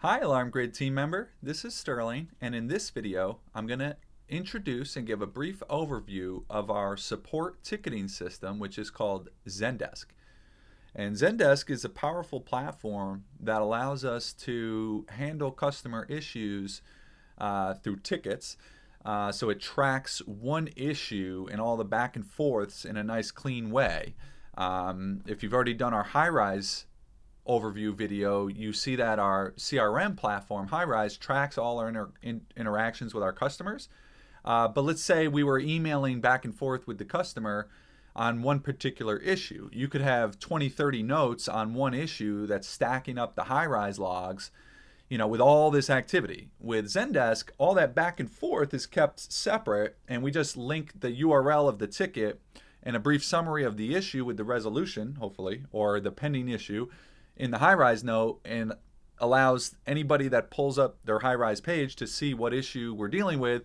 Hi Alarm Grid team member, this is Sterling, and in this video I'm going to introduce and give a brief overview of our support ticketing system, which is called ZenDesk. And ZenDesk is a powerful platform that allows us to handle customer issues through tickets. So it tracks one issue and all the back and forths in a nice clean way. If you've already done our HighRise overview video, you see that our CRM platform, HighRise, tracks all our interactions with our customers. But let's say we were emailing back and forth with the customer on one particular issue. You could have 20, 30 notes on one issue that's stacking up the HighRise logs, with all this activity. With ZenDesk, all that back and forth is kept separate, and we just link the URL of the ticket and a brief summary of the issue with the resolution, hopefully, or the pending issue in the HighRise note, and allows anybody that pulls up their HighRise page to see what issue we're dealing with.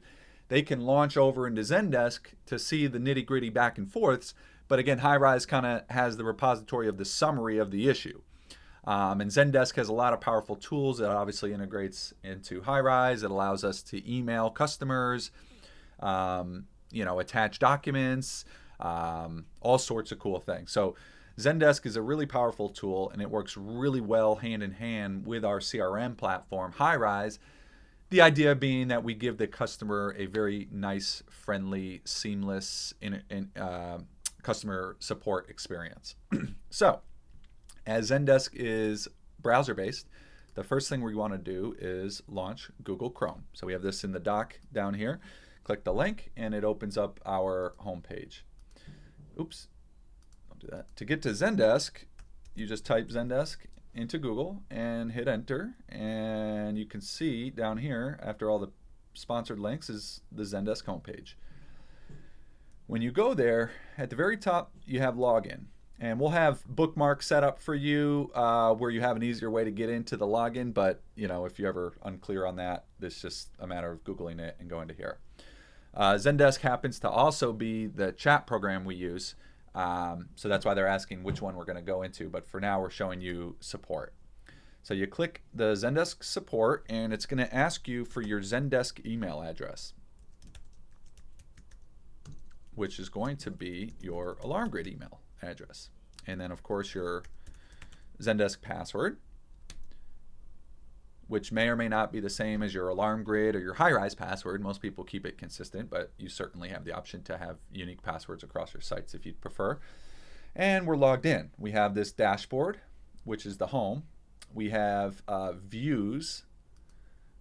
They can launch over into ZenDesk to see the nitty-gritty back and forths. But again, HighRise kind of has the repository of the summary of the issue. And ZenDesk has a lot of powerful tools. It obviously integrates into HighRise. It allows us to email customers, attach documents, all sorts of cool things. So ZenDesk is a really powerful tool, and it works really well hand in hand with our CRM platform, HighRise. The idea being that we give the customer a very nice, friendly, seamless customer support experience. So, as ZenDesk is browser-based, the first thing we want to do is launch Google Chrome. So we have this in the dock down here. Click the link, and it opens up our homepage. Oops. Do that. To get to ZenDesk, you just type ZenDesk into Google and hit enter, and you can see down here after all the sponsored links is the ZenDesk homepage. When you go there, at the very top you have login, and we'll have bookmarks set up for you where you have an easier way to get into the login, but if you're ever unclear on that, it's just a matter of Googling it and going to here. ZenDesk happens to also be the chat program we use. So that's why they're asking which one we're going to go into. But for now, we're showing you support. So you click the ZenDesk support, and it's going to ask you for your ZenDesk email address, which is going to be your Alarm Grid email address. And then, of course, your ZenDesk password, which may or may not be the same as your Alarm Grid or your HighRise password. Most people keep it consistent, but you certainly have the option to have unique passwords across your sites if you'd prefer. And we're logged in. We have this dashboard, which is the home. We have views,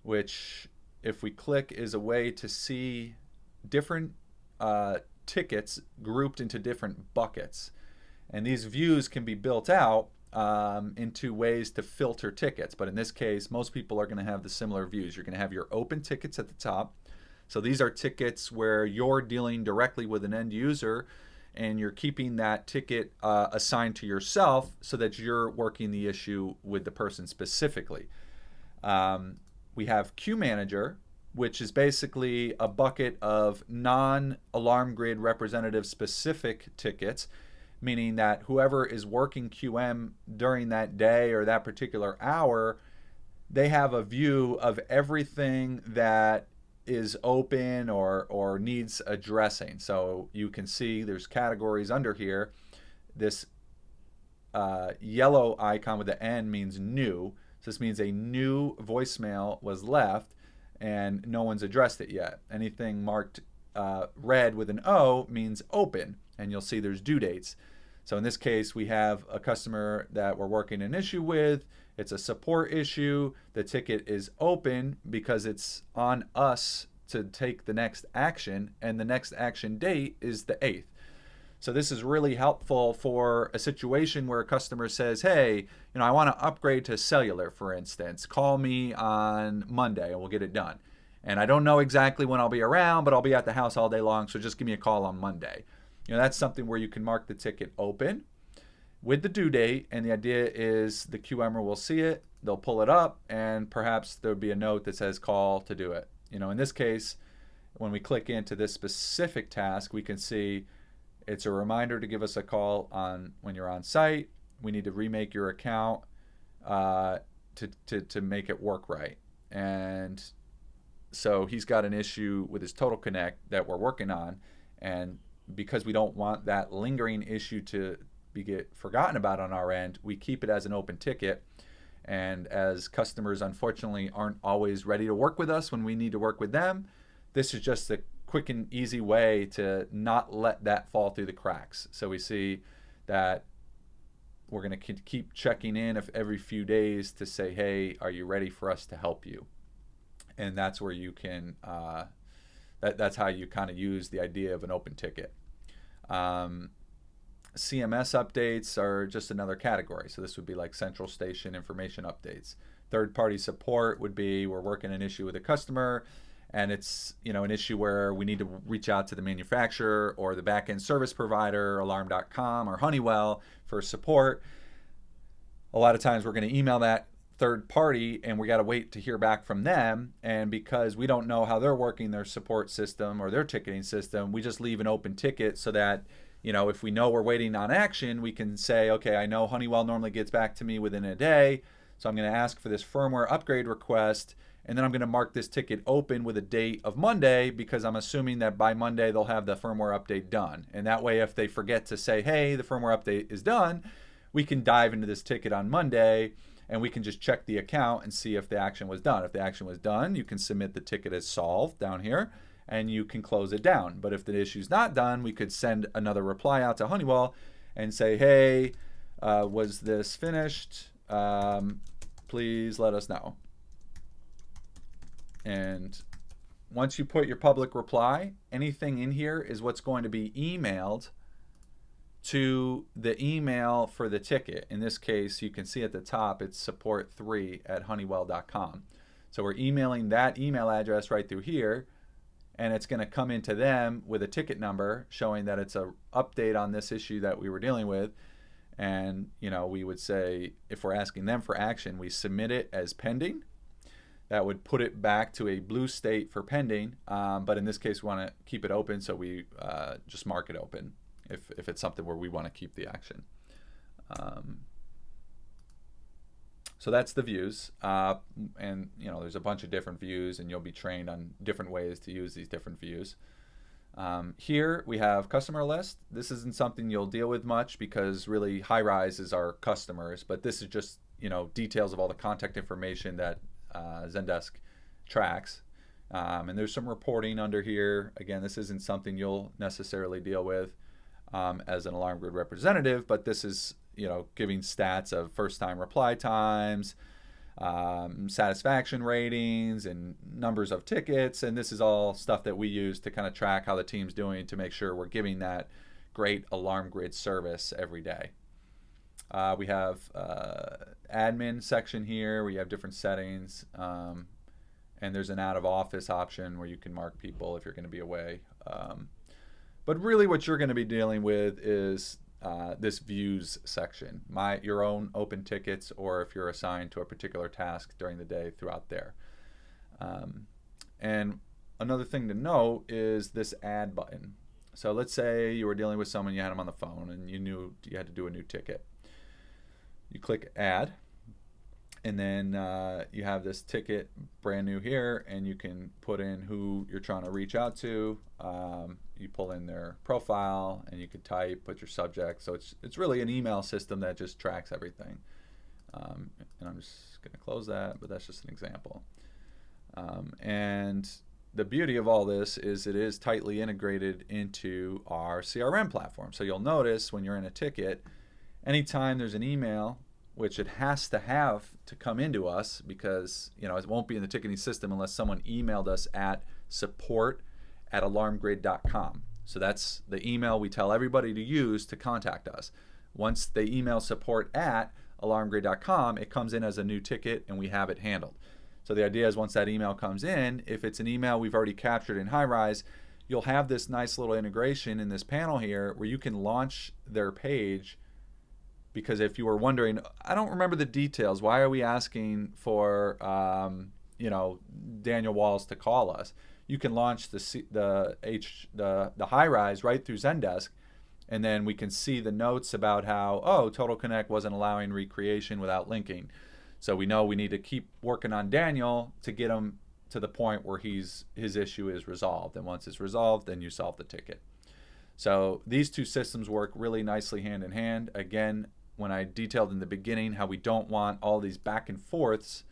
which if we click is a way to see different tickets grouped into different buckets. And these views can be built out into ways to filter tickets. But in this case, most people are going to have the similar views. You're going to have your open tickets at the top. So these are tickets where you're dealing directly with an end user, and you're keeping that ticket assigned to yourself so that you're working the issue with the person specifically. We have Queue Manager, which is basically a bucket of non-Alarm Grid representative specific tickets, meaning that whoever is working QM during that day or that particular hour, they have a view of everything that is open or needs addressing. So you can see there's categories under here. This yellow icon with the N means new. So this means a new voicemail was left and no one's addressed it yet. Anything marked red with an O means open, and you'll see there's due dates. So in this case, we have a customer that we're working an issue with. It's a support issue. The ticket is open because it's on us to take the next action, and the next action date is the 8th. So this is really helpful for a situation where a customer says, hey, I want to upgrade to cellular, for instance. Call me on Monday and we'll get it done. And I don't know exactly when I'll be around, but I'll be at the house all day long, so just give me a call on Monday. That's something where you can mark the ticket open with the due date, and the idea is the QMer will see it, they'll pull it up, and perhaps there'll be a note that says call to do it. In this case, when we click into this specific task, we can see it's a reminder to give us a call when you're on site. We need to remake your account. to make it work right. And so he's got an issue with his Total Connect that we're working on, and because we don't want that lingering issue to get forgotten about on our end, we keep it as an open ticket. And as customers unfortunately aren't always ready to work with us when we need to work with them, this is just a quick and easy way to not let that fall through the cracks. So we see that we're going to keep checking in every few days to say, hey, are you ready for us to help you? And that's where you can, that's how you kind of use the idea of an open ticket. CMS updates are just another category. So this would be like central station information updates. Third-party support would be we're working an issue with a customer, and it's an issue where we need to reach out to the manufacturer or the back-end service provider, alarm.com or Honeywell, for support. A lot of times we're going to email that third party and we got to wait to hear back from them, and because we don't know how they're working their support system or their ticketing system, we just leave an open ticket so that if we know we're waiting on action, we can say, okay, I know Honeywell normally gets back to me within a day, so I'm going to ask for this firmware upgrade request, and then I'm going to mark this ticket open with a date of Monday, because I'm assuming that by Monday they'll have the firmware update done. And that way, if they forget to say, hey, the firmware update is done, we can dive into this ticket on Monday and we can just check the account and see if the action was done. If the action was done, you can submit the ticket as solved down here and you can close it down. But if the issue's not done, we could send another reply out to Honeywell and say, hey, was this finished? Please let us know. And once you put your public reply, anything in here is what's going to be emailed to the email for the ticket. In this case, you can see at the top, it's support3@honeywell.com. So we're emailing that email address right through here, and it's going to come into them with a ticket number showing that it's an update on this issue that we were dealing with. And we would say, if we're asking them for action, we submit it as pending. That would put it back to a blue state for pending, but in this case we want to keep it open, so we just mark it open if it's something where we want to keep the action. So that's the views, and there's a bunch of different views, and you'll be trained on different ways to use these different views. Here we have customer list. This isn't something you'll deal with much because really HighRise is our customers, but this is just details of all the contact information that ZenDesk tracks. And there's some reporting under here. Again, this isn't something you'll necessarily deal with as an Alarm Grid representative, but this is giving stats of first-time reply times, satisfaction ratings, and numbers of tickets. And this is all stuff that we use to kind of track how the team's doing to make sure we're giving that great Alarm Grid service every day. We have admin section here where you have different settings, and there's an out of office option where you can mark people if you're going to be away. But really what you're going to be dealing with is this views section, your own open tickets, or if you're assigned to a particular task during the day throughout there. And another thing to note is this add button. So let's say you were dealing with someone, you had them on the phone, and you knew you had to do a new ticket. You click add, and then you have this ticket brand new here, and you can put in who you're trying to reach out to. You pull in their profile, and you can type, put your subject. So it's really an email system that just tracks everything. And I'm just going to close that, but that's just an example. And the beauty of all this is it is tightly integrated into our CRM platform. So you'll notice when you're in a ticket, anytime there's an email, which it has to have to come into us because it won't be in the ticketing system unless someone emailed us at support@alarmgrid.com. So that's the email we tell everybody to use to contact us. Once they email support@alarmgrid.com, it comes in as a new ticket and we have it handled. So the idea is once that email comes in, if it's an email we've already captured in HighRise, you'll have this nice little integration in this panel here where you can launch their page. Because if you were wondering, I don't remember the details, why are we asking for Daniel Walls to call us? You can launch the HighRise right through ZenDesk, and then we can see the notes about how Total Connect wasn't allowing recreation without linking. So we know we need to keep working on Daniel to get him to the point where his issue is resolved. And once it's resolved, then you solve the ticket. So these two systems work really nicely hand in hand. Again, when I detailed in the beginning how we don't want all these back and forths,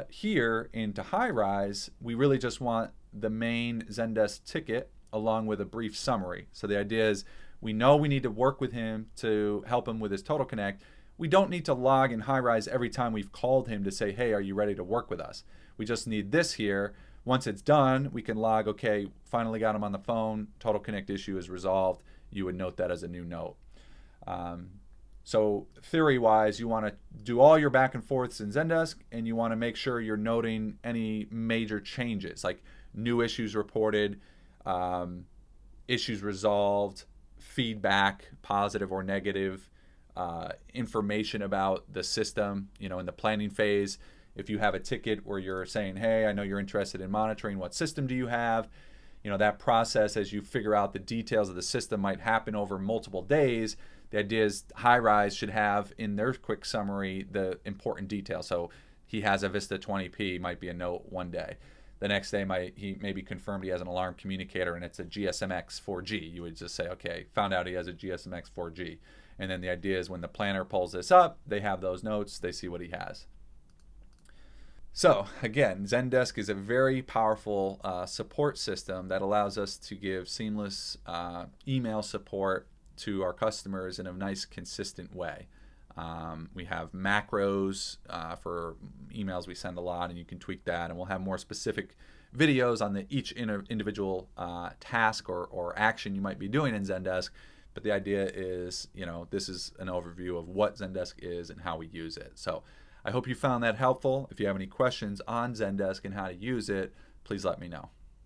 here into HighRise, we really just want the main ZenDesk ticket along with a brief summary. So the idea is we know we need to work with him to help him with his Total Connect. We don't need to log in HighRise every time we've called him to say, hey, are you ready to work with us? We just need this here. Once it's done, we can log, okay, finally got him on the phone, Total Connect issue is resolved. You would note that as a new note. So theory-wise, you want to do all your back and forths in ZenDesk, and you want to make sure you're noting any major changes, like new issues reported, issues resolved, feedback, positive or negative, information about the system, in the planning phase. If you have a ticket where you're saying, hey, I know you're interested in monitoring, what system do you have? That process as you figure out the details of the system might happen over multiple days. The idea is HighRise should have in their quick summary the important details. So he has a Vista 20p, might be a note one day. The next day he maybe confirmed he has an alarm communicator and it's a GSMX 4G. You would just say, okay, found out he has a GSMX 4G. And then the idea is when the planner pulls this up, they have those notes, they see what he has. So again, ZenDesk is a very powerful support system that allows us to give seamless email support to our customers in a nice, consistent way. We have macros for emails we send a lot, and you can tweak that, and we'll have more specific videos on each individual task or action you might be doing in ZenDesk. But the idea is, this is an overview of what ZenDesk is and how we use it. So I hope you found that helpful. If you have any questions on ZenDesk and how to use it, please let me know.